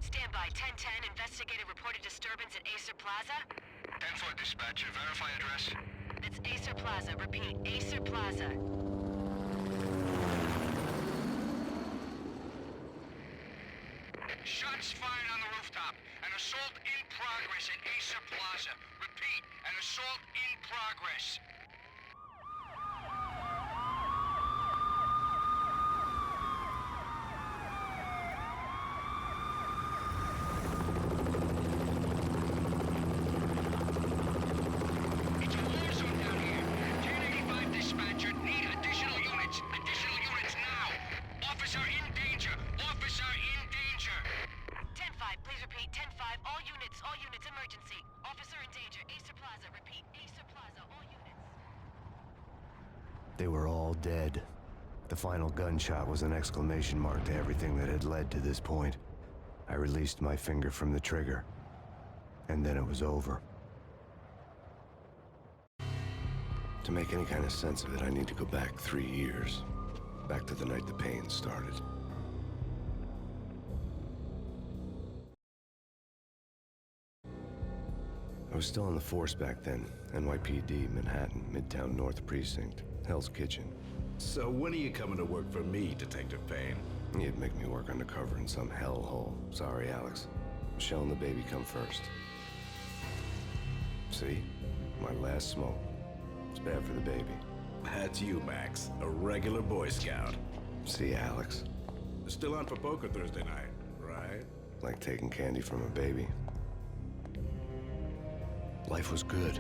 Stand by. 1010, investigated reported disturbance at Acer Plaza. 10-4 dispatcher, verify address. It's Acer Plaza. Repeat, Acer Plaza. Shots fired on the rooftop. An assault in progress at Acer Plaza. Repeat, an assault in progress. It's a war zone down here. 1085 dispatcher, need additional units. Additional units now. Officer in danger. Officer in danger. 10-5, please repeat. 10-5, all units, emergency. Officer in danger. Acer Plaza. Repeat, Acer Plaza, all units. They were all dead. The final gunshot was an exclamation mark to everything that had led to this point. I released my finger from the trigger, and then it was over. To make any kind of sense of it, I need to go back 3 years. Back to the night the pain started. I was still on the force back then. NYPD, Manhattan, Midtown North Precinct, Hell's Kitchen. So when are you coming to work for me, Detective Payne? You'd make me work undercover in some hellhole. Sorry, Alex. Michelle and the baby come first. See? My last smoke. It's bad for the baby. That's you, Max. A regular Boy Scout. See, Alex? Still on for poker Thursday night, right? Like taking candy from a baby. Life was good.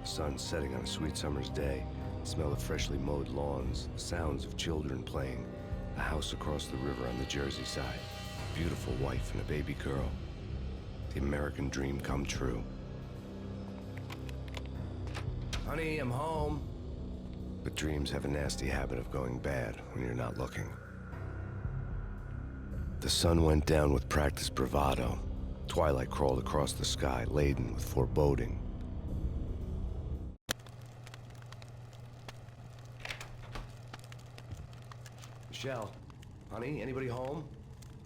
The sun setting on a sweet summer's day. The smell of freshly mowed lawns. The sounds of children playing. A house across the river on the Jersey side. A beautiful wife and a baby girl. The American dream come true. Honey, I'm home. But dreams have a nasty habit of going bad when you're not looking. The sun went down with practiced bravado. Twilight crawled across the sky, laden with foreboding. Michelle, honey, anybody home?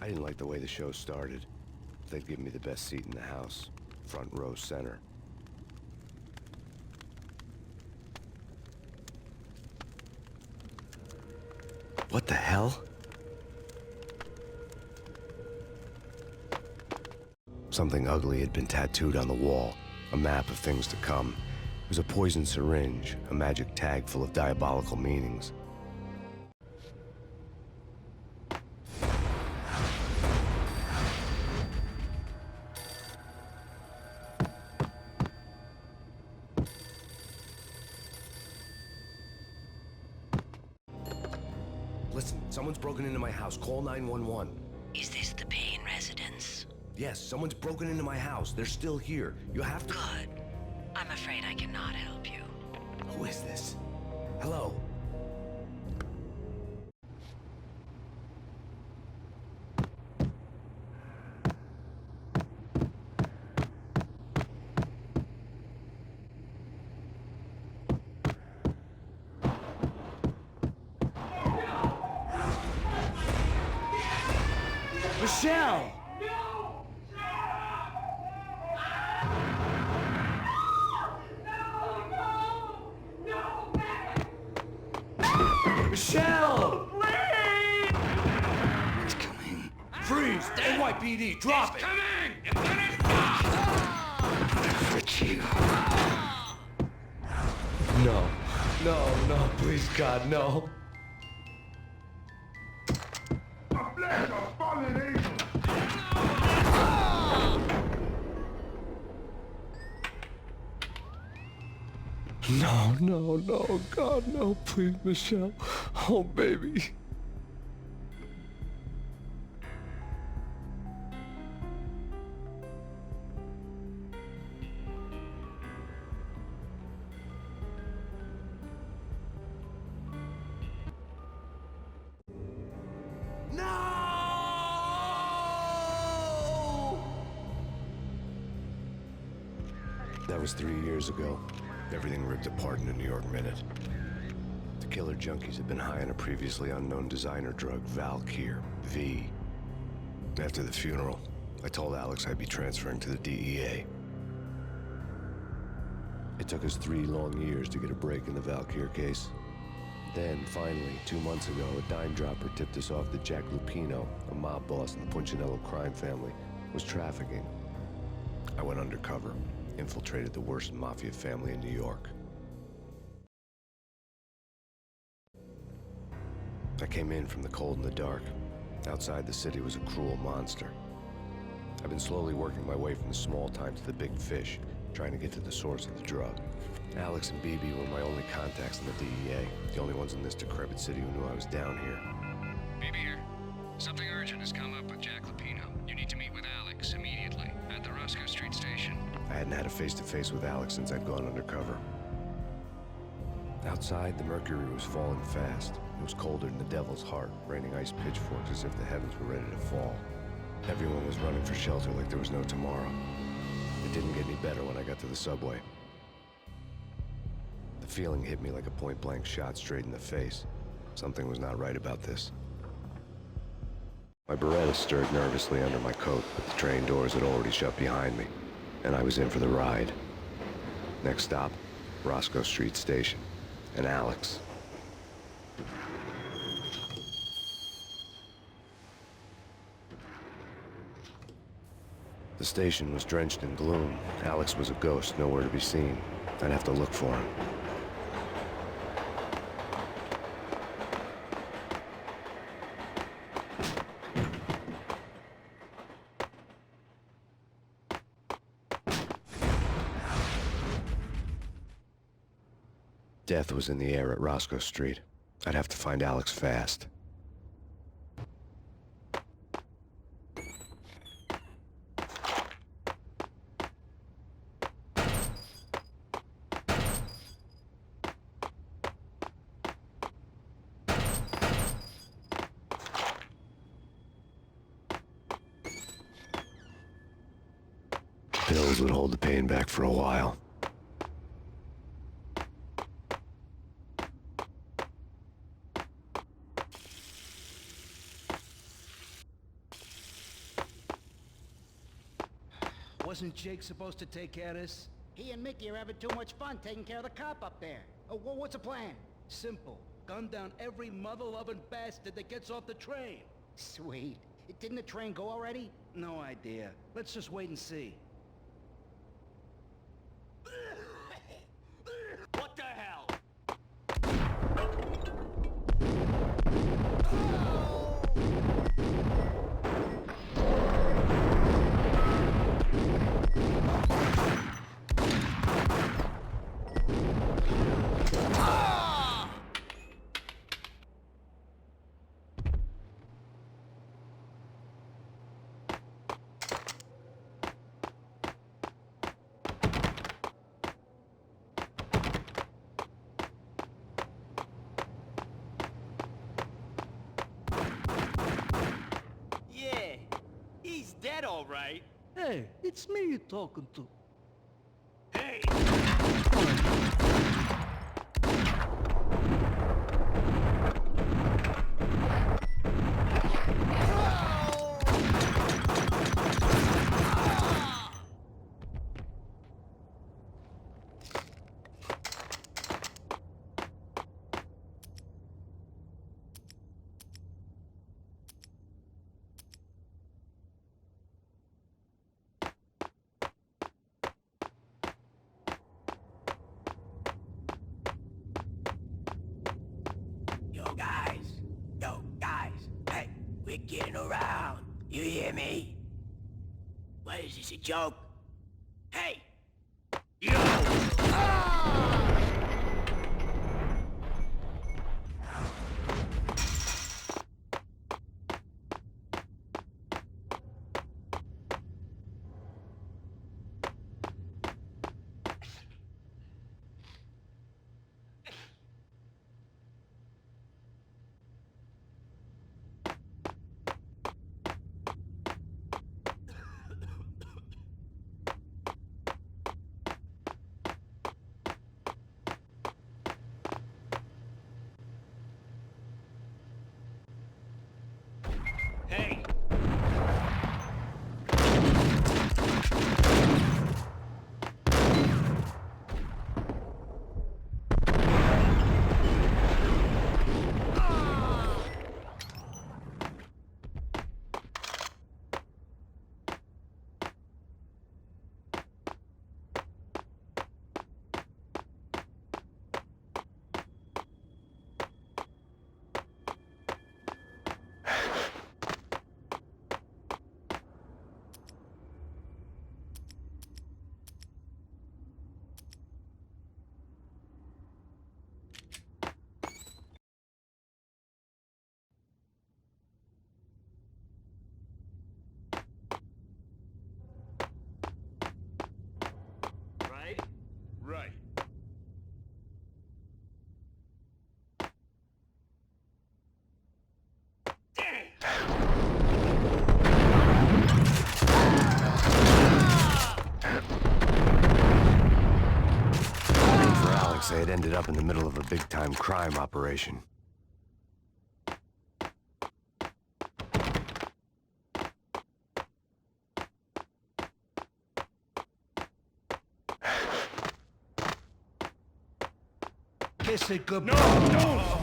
I didn't like the way the show started. They'd give me the best seat in the house, front row center. What the hell? Something ugly had been tattooed on the wall, a map of things to come. It was a poison syringe, a magic tag full of diabolical meanings. Listen, someone's broken into my house. Call 911. Is this the Payne residence? Yes, someone's broken into my house. They're still here. You have to... Good. I'm afraid I cannot help you. Who is this? Hello? Michelle! Michelle! Please! It's coming. Freeze! NYPD, drop it! Coming! It's coming! For Chegou. No. No, please, God, no. No, God, no, please, Michelle. Oh, baby. No! That was 3 years ago. Everything ripped apart in a New York minute. The killer junkies had been high on a previously unknown designer drug, Valkyr, V. After the funeral, I told Alex I'd be transferring to the DEA. It took us 3 long years to get a break in the Valkyr case. Then, finally, 2 months ago, a dime dropper tipped us off that Jack Lupino, a mob boss in the Punchinello crime family, was trafficking. I went undercover, infiltrated the worst mafia family in New York. I came in from the cold and the dark. Outside the city was a cruel monster. I've been slowly working my way from the small time to the big fish, trying to get to the source of the drug. Alex and BB were my only contacts in the DEA, the only ones in this decrepit city who knew I was down here. BB here. Something urgent has come up with Jack Lupino. You need to meet with Alex immediately at the Roscoe Street station. I hadn't had a face-to-face with Alex since I'd gone undercover. Outside, the mercury was falling fast. It was colder than the devil's heart, raining ice pitchforks as if the heavens were ready to fall. Everyone was running for shelter like there was no tomorrow. It didn't get any better when I got to the subway. The feeling hit me like a point-blank shot straight in the face. Something was not right about this. My Beretta stirred nervously under my coat, but the train doors had already shut behind me, and I was in for the ride. Next stop, Roscoe Street Station, and Alex. The station was drenched in gloom. Alex was a ghost, nowhere to be seen. I'd have to look for him. Death was in the air at Roscoe Street. I'd have to find Alex fast. Pills would hold the pain back for a while. Wasn't Jake supposed to take care of this? He and Mickey are having too much fun taking care of the cop up there. Oh, what's the plan? Simple. Gun down every mother-loving bastard that gets off the train. Sweet. Didn't the train go already? No idea. Let's just wait and see. What the hell? Dead, all right. Hey, it's me you're talking to. Hey! Yo, guys, hey, we're getting around. You hear me? What is this, a joke? Hey! Yo! ended up in the middle of a big-time crime operation. Kiss it goodbye. No!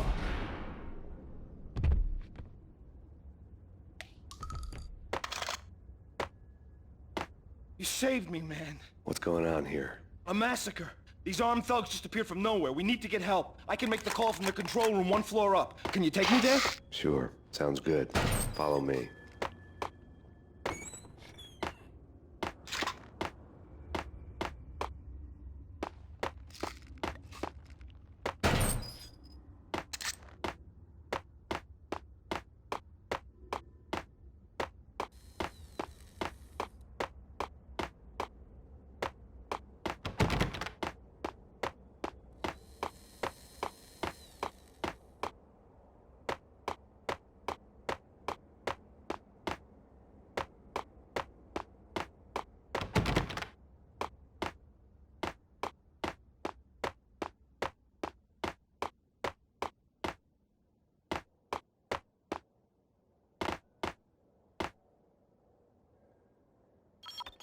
You saved me, man. What's going on here? A massacre. These armed thugs just appeared from nowhere. We need to get help. I can make the call from the control room 1 floor up. Can you take me there? Sure. Sounds good. Follow me.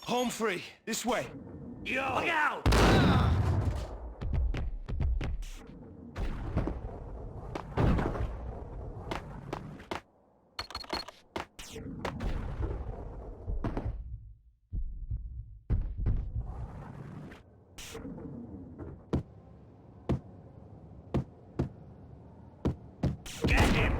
Home free. This way. Yo! Look out! Get him!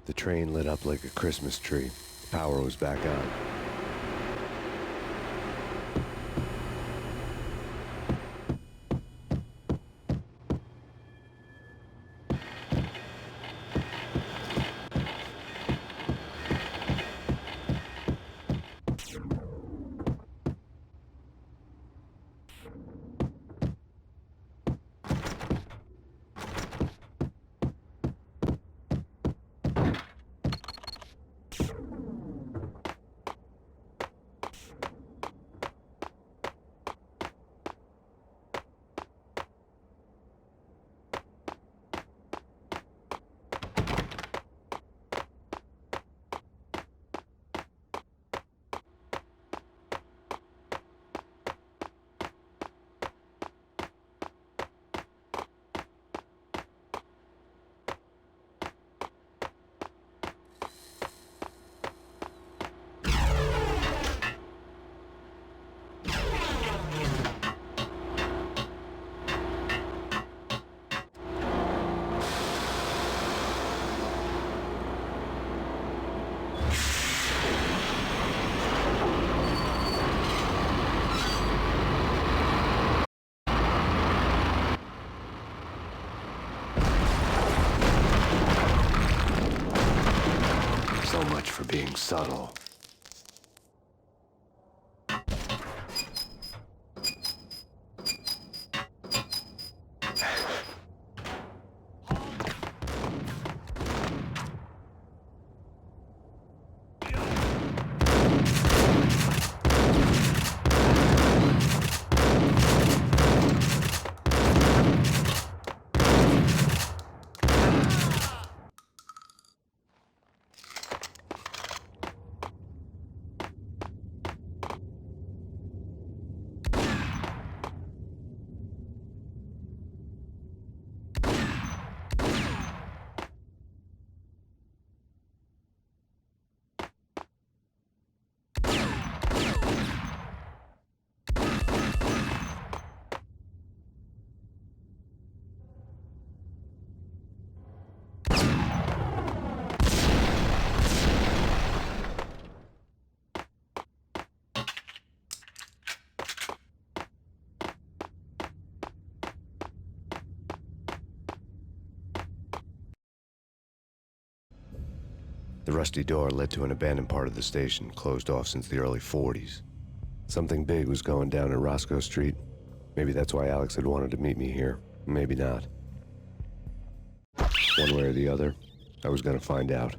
The train lit up like a Christmas tree. Power was back on. So much for being subtle. The rusty door led to an abandoned part of the station, closed off since the early 40s. Something big was going down in Roscoe Street. Maybe that's why Alex had wanted to meet me here. Maybe not. One way or the other, I was gonna find out.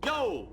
Yo!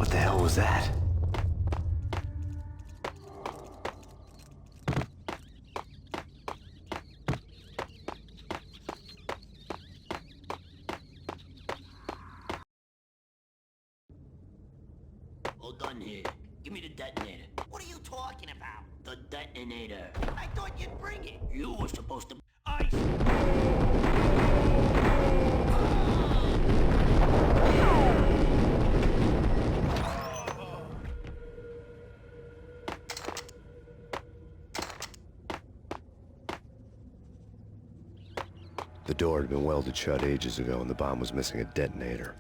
What the hell was that? All done here. Give me the detonator. What are you talking about? The detonator. I thought you'd bring it. You were supposed to... Ice! The door had been welded shut ages ago and the bomb was missing a detonator.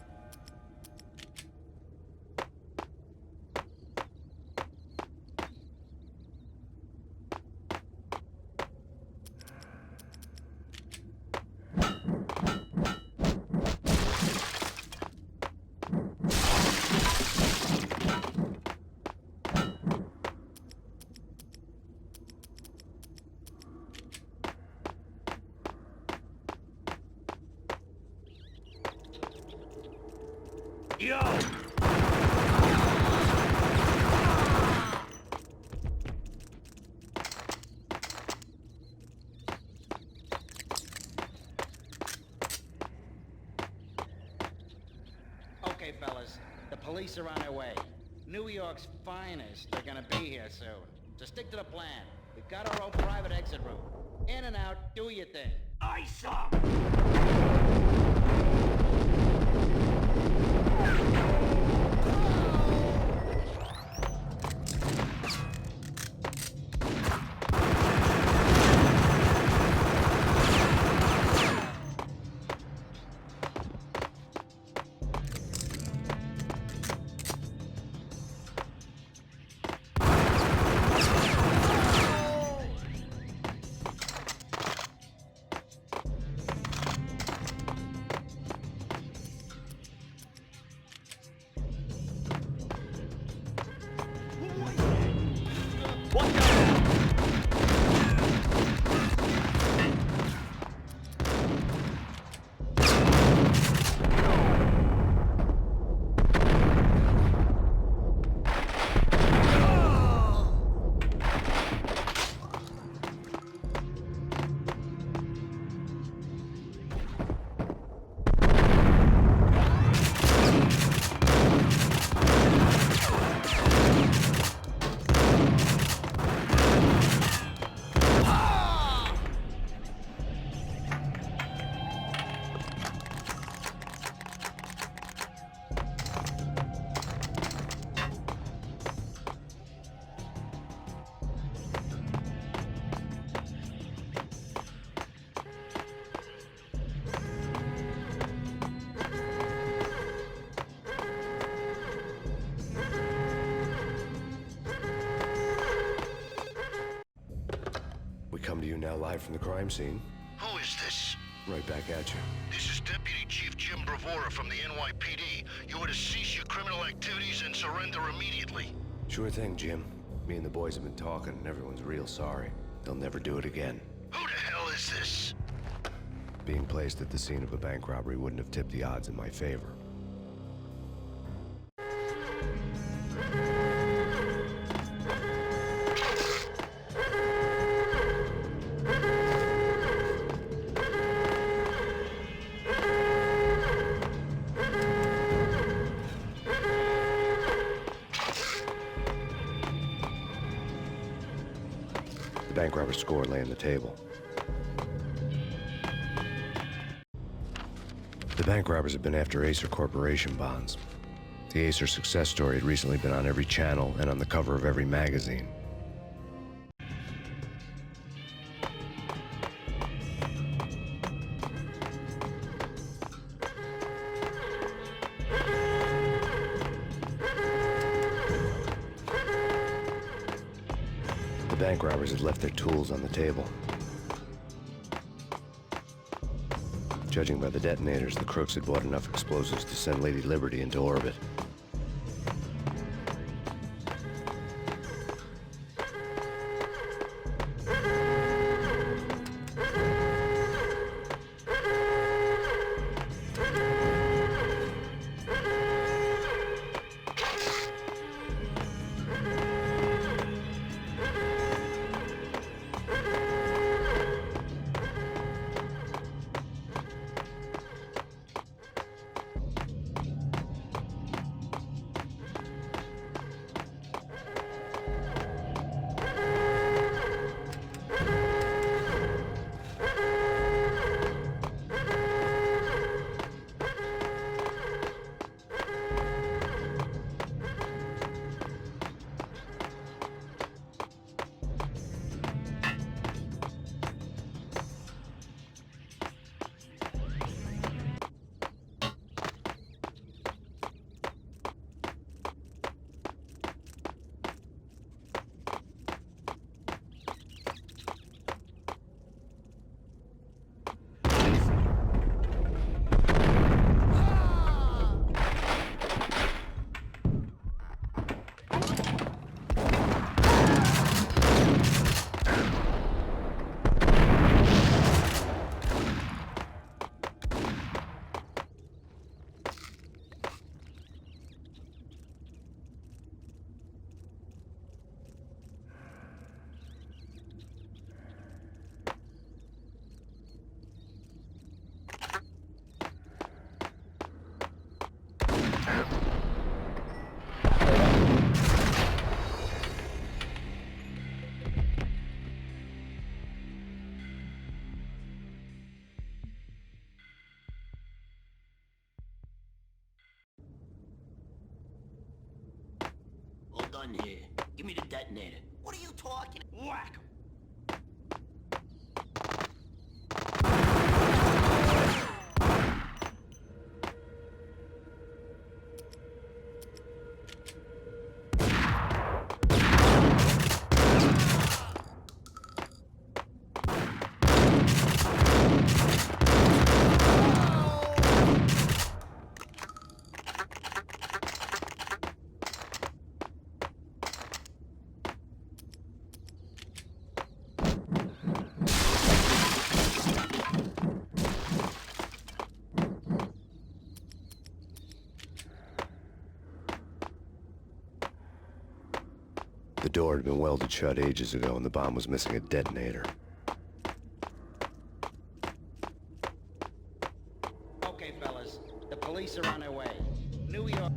Yo! Okay, fellas. The police are on their way. New York's finest are gonna be here soon. So stick to the plan. We've got our own private exit route. In and out, do your thing. Ice up! Come to you now live from the crime scene. Who is this? Right back at you. This is Deputy Chief Jim Bravura from the NYPD. You are to cease your criminal activities and surrender immediately. Sure thing, Jim. Me and the boys have been talking and everyone's real sorry. They'll never do it again. Who the hell is this? Being placed at the scene of a bank robbery wouldn't have tipped the odds in my favor. The bank robber's score lay on the table. The bank robbers had been after Acer Corporation bonds. The Acer success story had recently been on every channel and on the cover of every magazine. The bank robbers had left their tools on the table. Judging by the detonators, the crooks had bought enough explosives to send Lady Liberty into orbit. done here. Give me the detonator. What are you talking? Whack 'em. The door had been welded shut ages ago and the bomb was missing a detonator. Okay, fellas. The police are on their way. New York...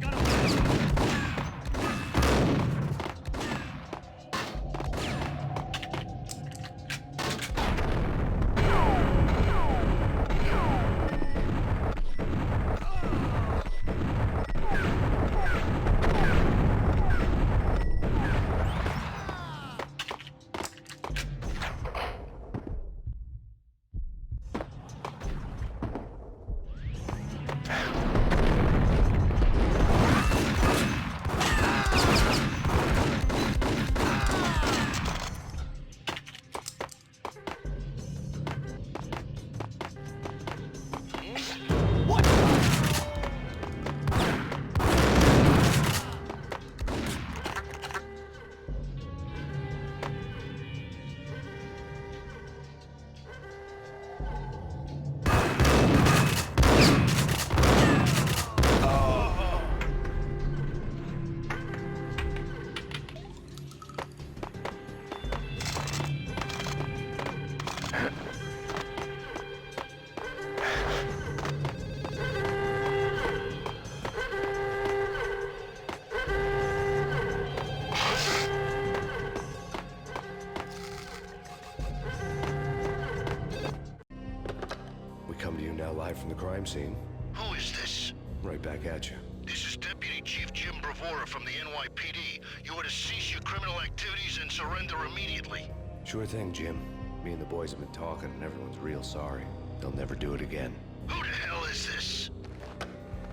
Come to you now live from the crime scene. Who is this? Right back at you. This is Deputy Chief Jim Bravura from the NYPD. You are to cease your criminal activities and surrender immediately. Sure thing, Jim. Me and the boys have been talking and everyone's real sorry. They'll never do it again. Who the hell is this?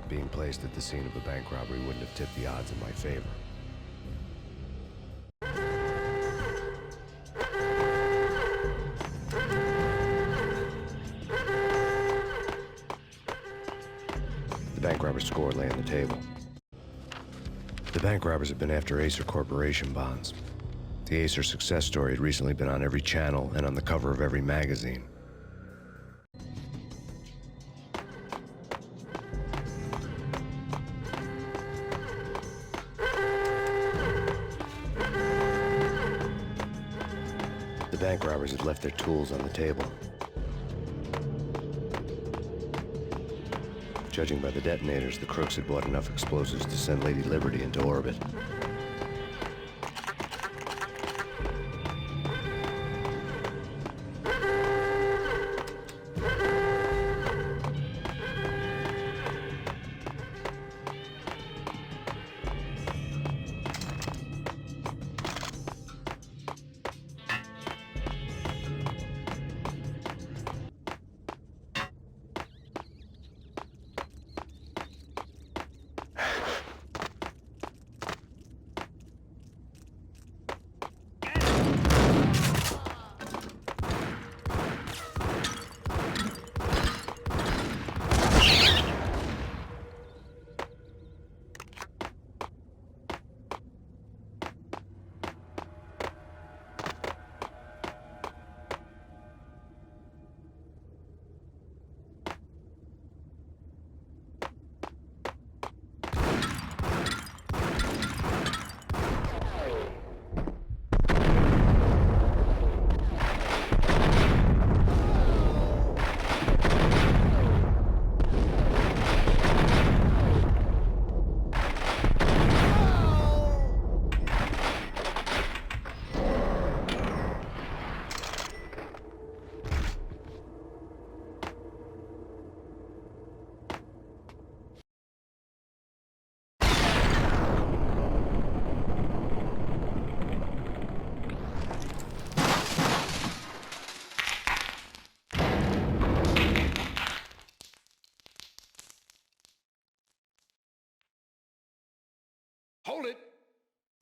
Being placed at the scene of a bank robbery wouldn't have tipped the odds in my favor. The bank robber's score lay on the table. The bank robbers have been after Acer Corporation bonds. The Acer success story had recently been on every channel and on the cover of every magazine. The bank robbers had left their tools on the table. Judging by the detonators, the crooks had bought enough explosives to send Lady Liberty into orbit.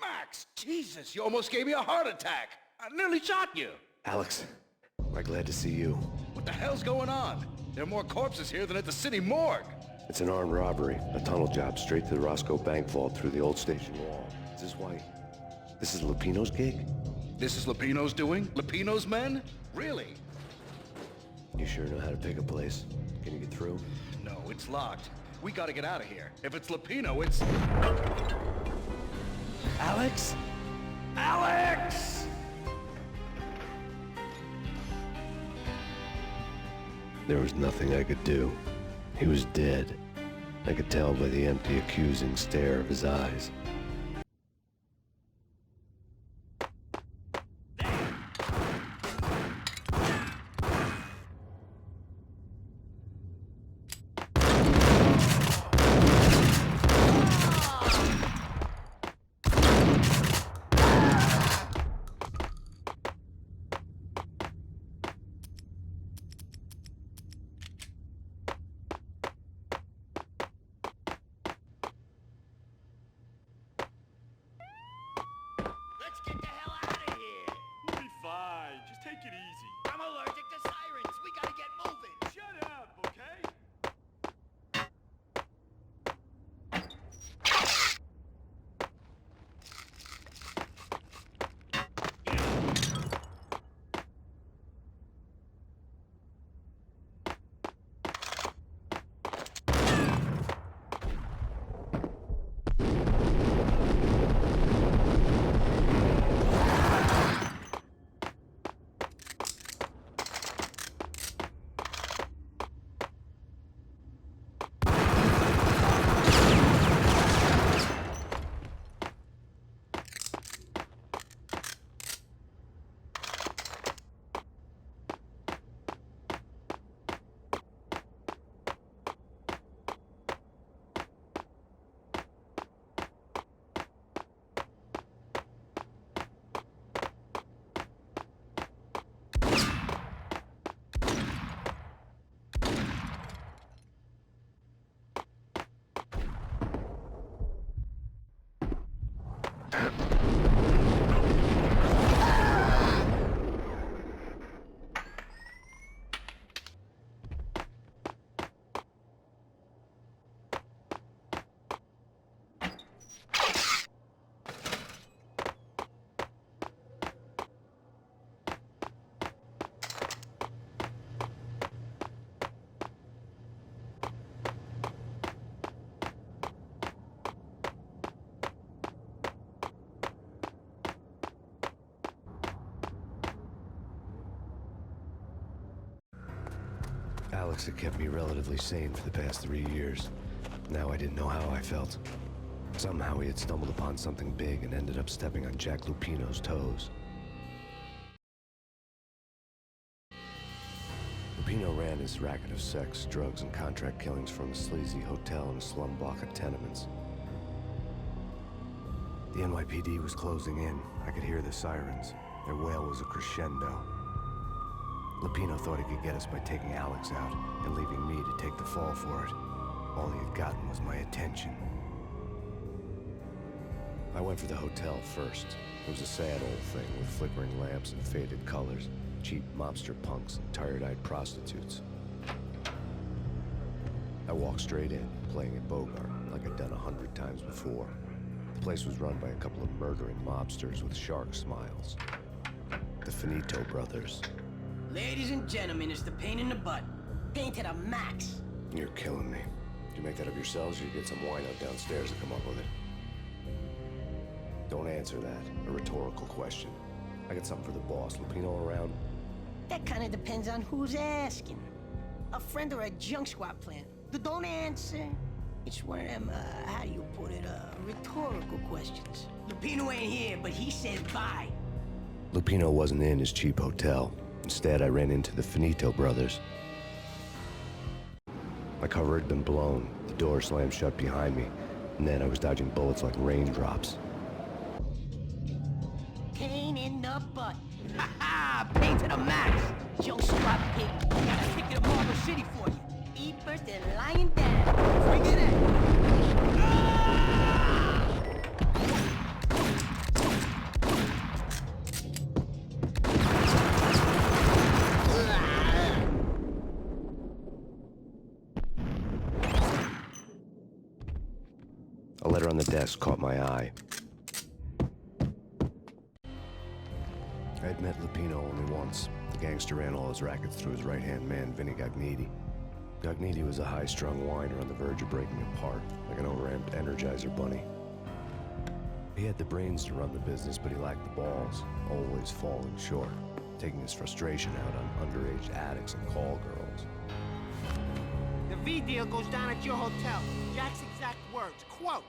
Max, Jesus, you almost gave me a heart attack. I nearly shot you. Alex, we're glad to see you. What the hell's going on? There are more corpses here than at the city morgue. It's an armed robbery, a tunnel job straight to the Roscoe Bank vault through the old station wall. Is this why? This is Lupino's gig? This is Lupino's doing? Lupino's men? Really? You sure know how to pick a place? Can you get through? No, it's locked. We gotta get out of here. If it's Lupino, it's... Alex? Alex! There was nothing I could do. He was dead. I could tell by the empty, accusing stare of his eyes. Let's get the hell out of here. We'll be fine. Just take it easy. I'm allergic to sirens. We gotta get moving. Shut up, okay? Alex had kept me relatively sane for the past 3 years. Now I didn't know how I felt. Somehow he had stumbled upon something big and ended up stepping on Jack Lupino's toes. Lupino ran his racket of sex, drugs, and contract killings from a sleazy hotel in a slum block of tenements. The NYPD was closing in. I could hear the sirens. Their wail was a crescendo. Lupino thought he could get us by taking Alex out and leaving me to take the fall for it. All he had gotten was my attention. I went for the hotel first. It was a sad old thing with flickering lamps and faded colors, cheap mobster punks and tired-eyed prostitutes. I walked straight in, playing at Bogart, like I'd done 100 times before. The place was run by a couple of murdering mobsters with shark smiles. The Finito brothers. Ladies and gentlemen, it's the pain in the butt. Pain to the max. You're killing me. Did you make that up yourselves, or you get some wino downstairs to come up with it? Don't answer that. A rhetorical question. I got something for the boss. Lupino around? That kind of depends on who's asking. A friend or a junk squad plan. Don't answer. It's one of them, how do you put it, rhetorical questions. Lupino ain't here, but he said bye. Lupino wasn't in his cheap hotel. Instead, I ran into the Finito brothers. My cover had been blown. The door slammed shut behind me, and then I was dodging bullets like raindrops. Pain in the butt. Ha ha! Pain to the max. Junk squad pig. Got a ticket to Marble City for you. Eat first and lying down. Bring it in. Ah! letter on the desk caught my eye. I had met Lupino only once. The gangster ran all his rackets through his right-hand man, Vinny Gognitti. Gognitti was a high-strung whiner on the verge of breaking apart, like an overamped Energizer bunny. He had the brains to run the business, but he lacked the balls, always falling short, taking his frustration out on underage addicts and call girls. The V deal goes down at your hotel. Jack's exact words, quote,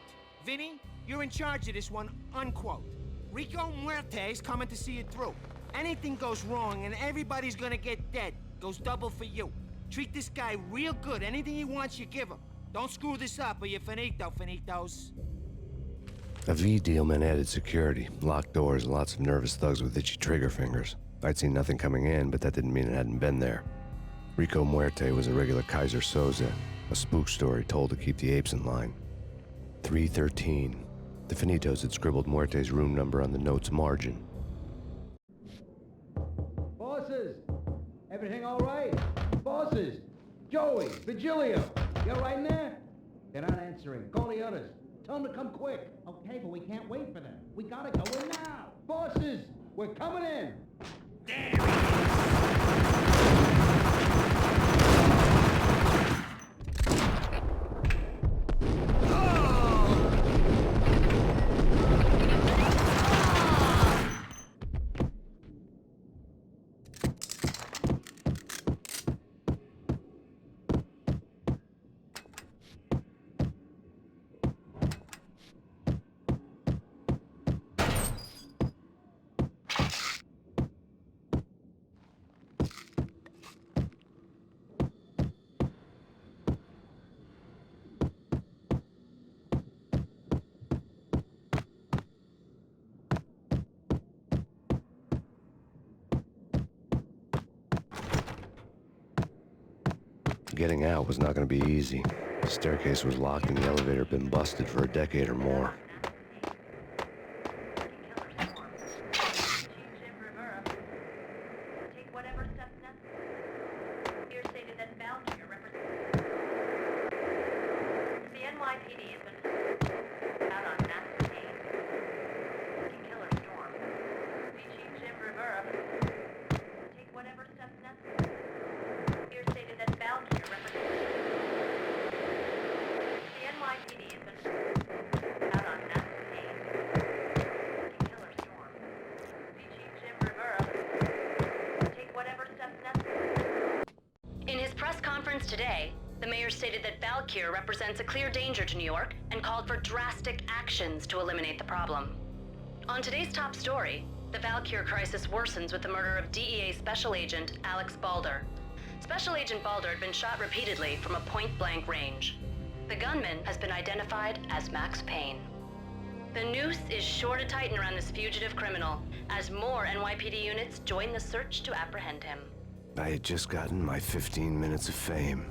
"Vinny, you're in charge of this one," unquote. Rico Muerte's coming to see it through. Anything goes wrong and everybody's gonna get dead. Goes double for you. Treat this guy real good. Anything he wants, you give him. Don't screw this up or you're finito, finitos. A V deal meant added security, locked doors, and lots of nervous thugs with itchy trigger fingers. I'd seen nothing coming in, but that didn't mean it hadn't been there. Rico Muerte was a regular Kaiser Soze, a spook story told to keep the apes in line. 313. The Finitos had scribbled Muerte's room number on the note's margin. Bosses! Everything all right? Bosses! Joey! Vigilio! You all right in there? They're not answering. Call the others. Tell them to come quick. Okay, but we can't wait for them. We gotta go in now. Bosses! We're coming in! Getting out was not going to be easy. The staircase was locked and the elevator had been busted for a decade or more. Today, the mayor stated that Valkyr represents a clear danger to New York and called for drastic actions to eliminate the problem. On today's top story, the Valkyr crisis worsens with the murder of DEA Special Agent Alex Balder. Special Agent Balder had been shot repeatedly from a point-blank range. The gunman has been identified as Max Payne. The noose is sure to tighten around this fugitive criminal as more NYPD units join the search to apprehend him. I had just gotten my 15 minutes of fame.